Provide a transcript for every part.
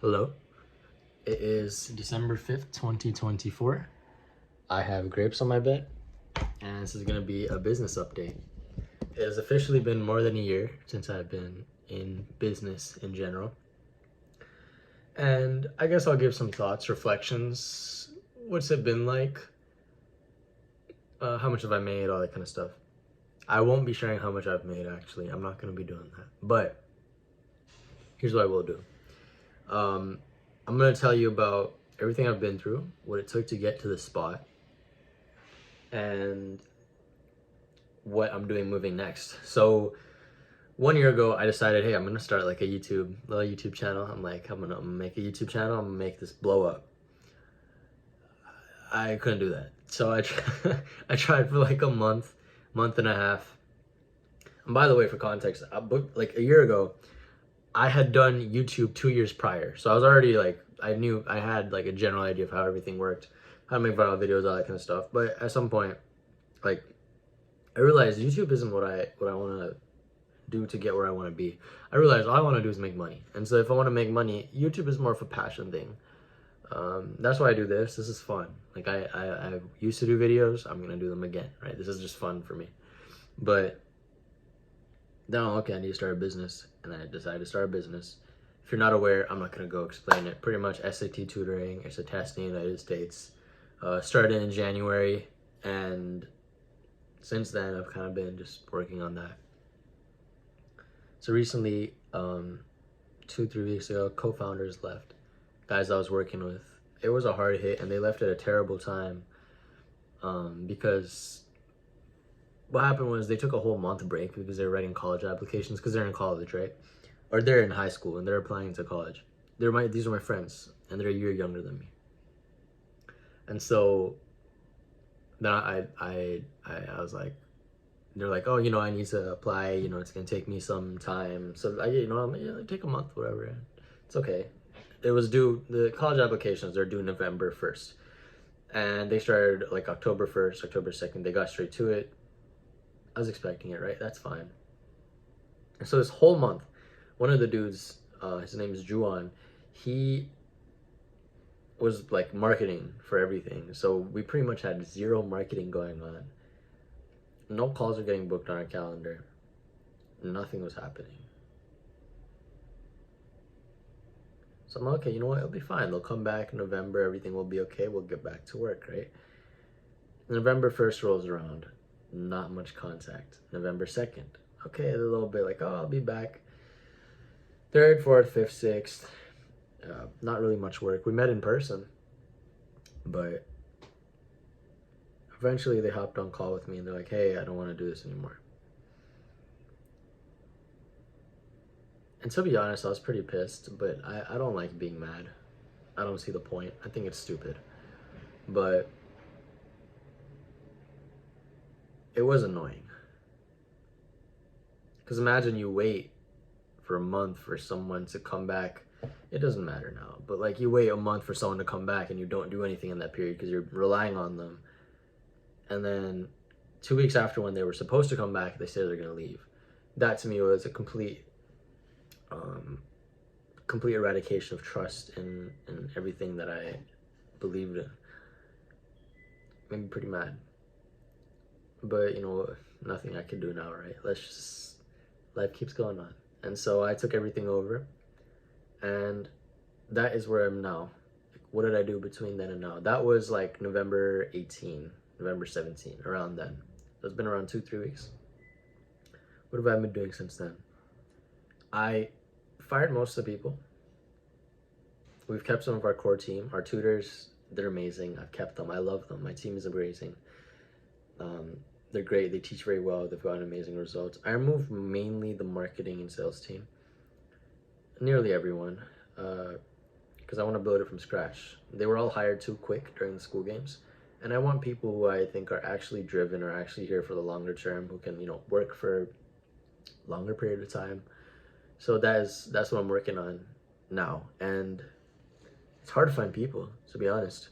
Hello. It is December 5th, 2024. I have grapes on my bed, and this is going to be a business update. It has officially been more than a year since I've been in business in general. And I guess I'll give some thoughts, reflections. What's it been like? How much have I made? All that kind of stuff. I won't be sharing how much I've made, actually. I'm not going to be doing that. But here's what I will do. I'm going to tell you about everything I've been through, what it took to get to this spot, and what I'm doing moving next. So 1 year ago, I decided, hey, I'm going to start like a little YouTube channel. I'm like, I'm gonna make a YouTube channel. I'm going to make this blow up. I couldn't do that. So I tried for like a month and a half. And by the way, for context, like a year ago, I had done YouTube 2 years prior. So I was already like, I had like a general idea of how everything worked, how to make viral videos, all that kind of stuff. But at some point, like, I realized YouTube isn't what I want to do to get where I want to be. I realized all I want to do is make money. And so if I want to make money, YouTube is more of a passion thing. That's why I do this. This is fun. Like I used to do videos. I'm going to do them again, right? This is just fun for me. But then okay, I need to start a business. And I decided to start a business. If you're not aware, I'm not going to go explain it. Pretty much SAT tutoring. It's a test in the United States. Started in January, and since then I've kind of been just working on that. So recently, 2-3 weeks ago, co-founders left, guys I was working with. It was a hard hit, and they left at a terrible time, because what happened was they took a whole month break because they were writing college applications, because they're in college, right? Or they're in high school and they're applying to college. These are my friends, and they're a year younger than me. And so then I was like, they're like, oh, I need to apply, it's gonna take me some time. So I'm like, yeah, take a month, whatever. It's okay. It was due, the college applications, they're due November 1st. And they started like October 1st, October 2nd. They got straight to it. I was expecting it, right? That's fine. So this whole month, one of the dudes, his name is Juan, he was like marketing for everything. So we pretty much had zero marketing going on. No calls were getting booked on our calendar. Nothing was happening. So I'm like, okay, you know what? It'll be fine. They'll come back in November. Everything will be okay. We'll get back to work, right? November 1st rolls around. Not much contact. November 2nd. Okay, a little bit like, oh, I'll be back. 3rd, 4th, 5th, 6th. Not really much work. We met in person. But eventually they hopped on call with me and they're like, hey, I don't want to do this anymore. And to be honest, I was pretty pissed, but I don't like being mad. I don't see the point. I think it's stupid. But it was annoying. Because imagine you wait for a month for someone to come back. It doesn't matter now, but like you wait a month for someone to come back and you don't do anything in that period because you're relying on them. And then 2 weeks after, when they were supposed to come back, they said they're going to leave. That to me was a complete eradication of trust in everything that I believed in. Made me pretty mad. But nothing I can do now, right? Life keeps going on. And so I took everything over, and that is where I'm now. What did I do between then and now? That was like November 18, November 17, around then. So it's been around 2-3 weeks. What have I been doing since then? I fired most of the people. We've kept some of our core team. Our tutors, they're amazing. I've kept them. I love them. My team is amazing. They're great. They teach very well. They've gotten amazing results. I removed mainly the marketing and sales team. Nearly everyone. Because I want to build it from scratch. They were all hired too quick during the school games. And I want people who I think are actually driven, or actually here for the longer term, who can, work for a longer period of time. So that's what I'm working on now. And it's hard to find people, to be honest.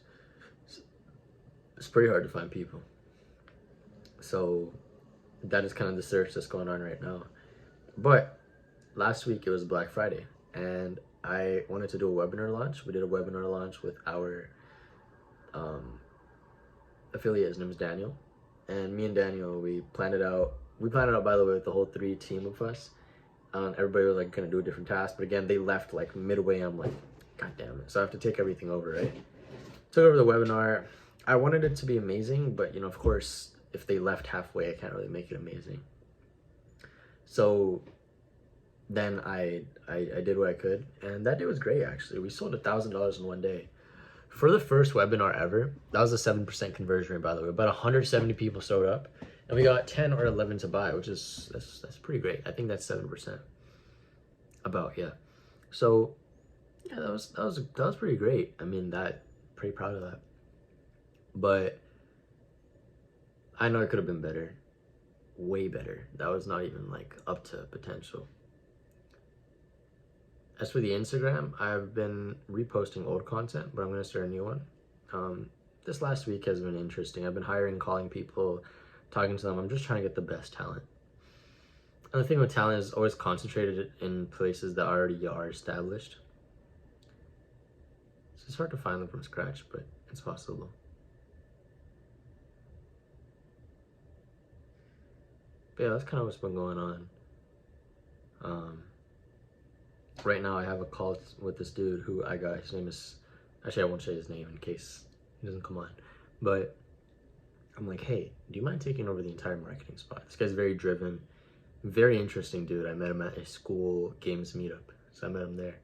It's pretty hard to find people. So that is kind of the search that's going on right now. But last week it was Black Friday, and I wanted to do a webinar launch. We did a webinar launch with our affiliate. His name is Daniel, and me and Daniel, we planned it out. We planned it out, by the way, with the whole 3 team of us. Everybody was like gonna do a different task, but again, they left like midway. I'm like, God damn it! So I have to take everything over, right? Took over the webinar. I wanted it to be amazing, but of course, if they left halfway, I can't really make it amazing. So then I did what I could, and that day was great. Actually, we sold $1,000 in one day. For the first webinar ever, that was a 7% conversion rate, by the way. About 170 people showed up, and we got 10 or 11 to buy, which is that's pretty great. I think that's 7%. About, yeah. So yeah, that was pretty great. I mean, pretty proud of that. But I know it could have been better, way better. That was not even like up to potential. As for the Instagram, I've been reposting old content, but I'm going to start a new one. This last week has been interesting. I've been hiring, calling people, talking to them. I'm just trying to get the best talent. And the thing with talent is always concentrated in places that already are established. So it's hard to find them from scratch, but it's possible. But yeah, that's kind of what's been going on. Right now I have a call with this dude who I got. His name is, actually I won't say his name in case he doesn't come on, but I'm like, hey, do you mind taking over the entire marketing spot? This guy's very driven, very interesting dude. I met him at a school games meetup, so I met him there.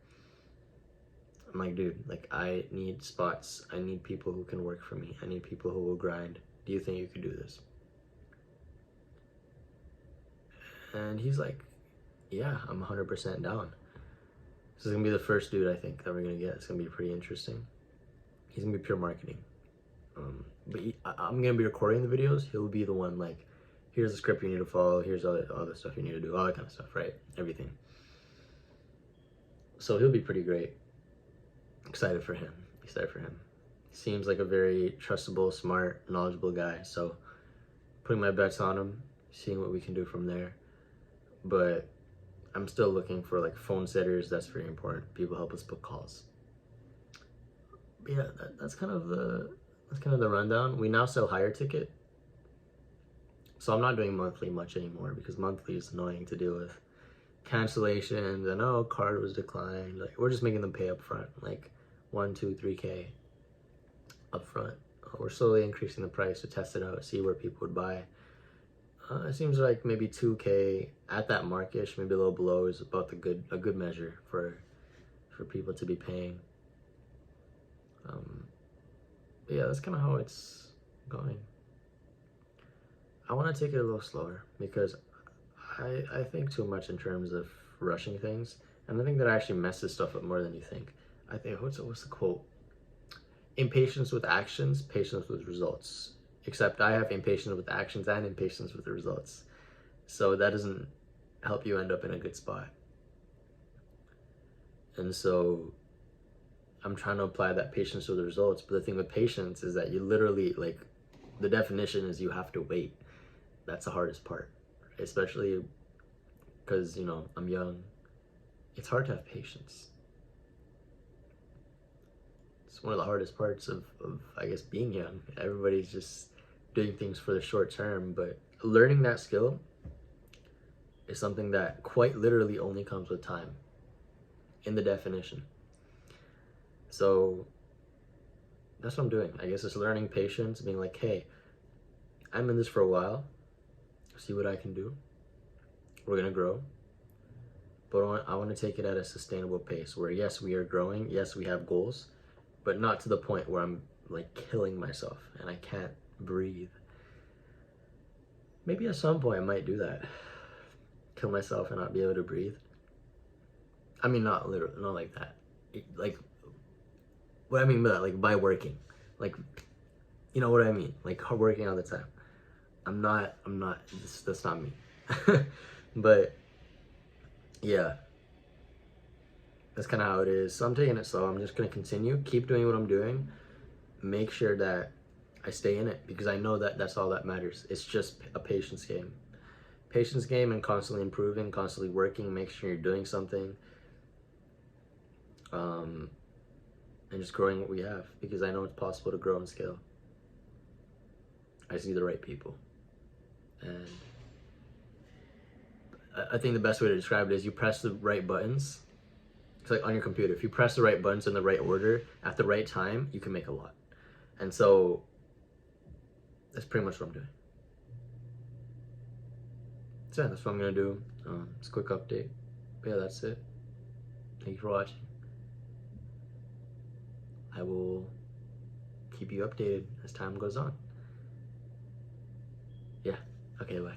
I'm like, dude, like, I need spots. I need people who can work for me. I need people who will grind. Do you think you could do this? And he's like, yeah, I'm 100% down. This is gonna be the first dude I think that we're gonna get. It's gonna be pretty interesting. He's gonna be pure marketing. But I'm gonna be recording the videos. He'll be the one, like, here's the script you need to follow. Here's all the stuff you need to do. All that kind of stuff, right? Everything. So he'll be pretty great. Excited for him. Seems like a very trustable, smart, knowledgeable guy. So putting my bets on him, seeing what we can do from there. But I'm still looking for like phone setters. That's very important. People help us book calls. But yeah, that's kind of the rundown. We now sell higher ticket, so I'm not doing monthly much anymore because monthly is annoying to deal with. Cancellations and card was declined. Like, we're just making them pay up front, like 1, 2, 3K up front. We're slowly increasing the price to test it out, see where people would buy. It seems like maybe 2K at that markish, maybe a little below, is about a good measure for people to be paying. But yeah, that's kind of how it's going. I want to take it a little slower because I think too much in terms of rushing things, and I think that actually messes stuff up more than you think. I think what's the quote? Impatience with actions, patience with results. Except I have impatience with actions and impatience with the results. So that doesn't help you end up in a good spot. And so I'm trying to apply that patience with the results. But the thing with patience is that you literally, like, the definition is you have to wait. That's the hardest part. Especially because, I'm young. It's hard to have patience. It's one of the hardest parts of I guess, being young. Everybody's just doing things for the short term, but learning that skill is something that quite literally only comes with time in the definition. So that's what I'm doing. I guess it's learning patience, being like, hey, I'm in this for a while. See what I can do. We're gonna grow. But I want to take it at a sustainable pace where, yes, we are growing. Yes, we have goals, but not to the point where I'm like killing myself and I can't breathe. Maybe at some point I might do that. Kill myself and not be able to breathe. I mean, not literally, not like that. Like, what I mean by that, like by working. Like, you know what I mean? Like working all the time. I'm not, that's not me. But yeah, that's kind of how it is. So I'm taking it slow. I'm just going to continue, keep doing what I'm doing, make sure that I stay in it because I know that that's all that matters. It's just a patience game. Patience game and constantly improving, constantly working, make sure you're doing something. and just growing what we have, because I know it's possible to grow and scale. I see the right people, and I think the best way to describe it is you press the right buttons. It's like on your computer. If you press the right buttons in the right order at the right time, you can make a lot. And so that's pretty much what I'm doing. So yeah, that's what I'm gonna do. It's a quick update. But yeah, that's it. Thank you for watching. I will keep you updated as time goes on. Yeah. Okay, bye.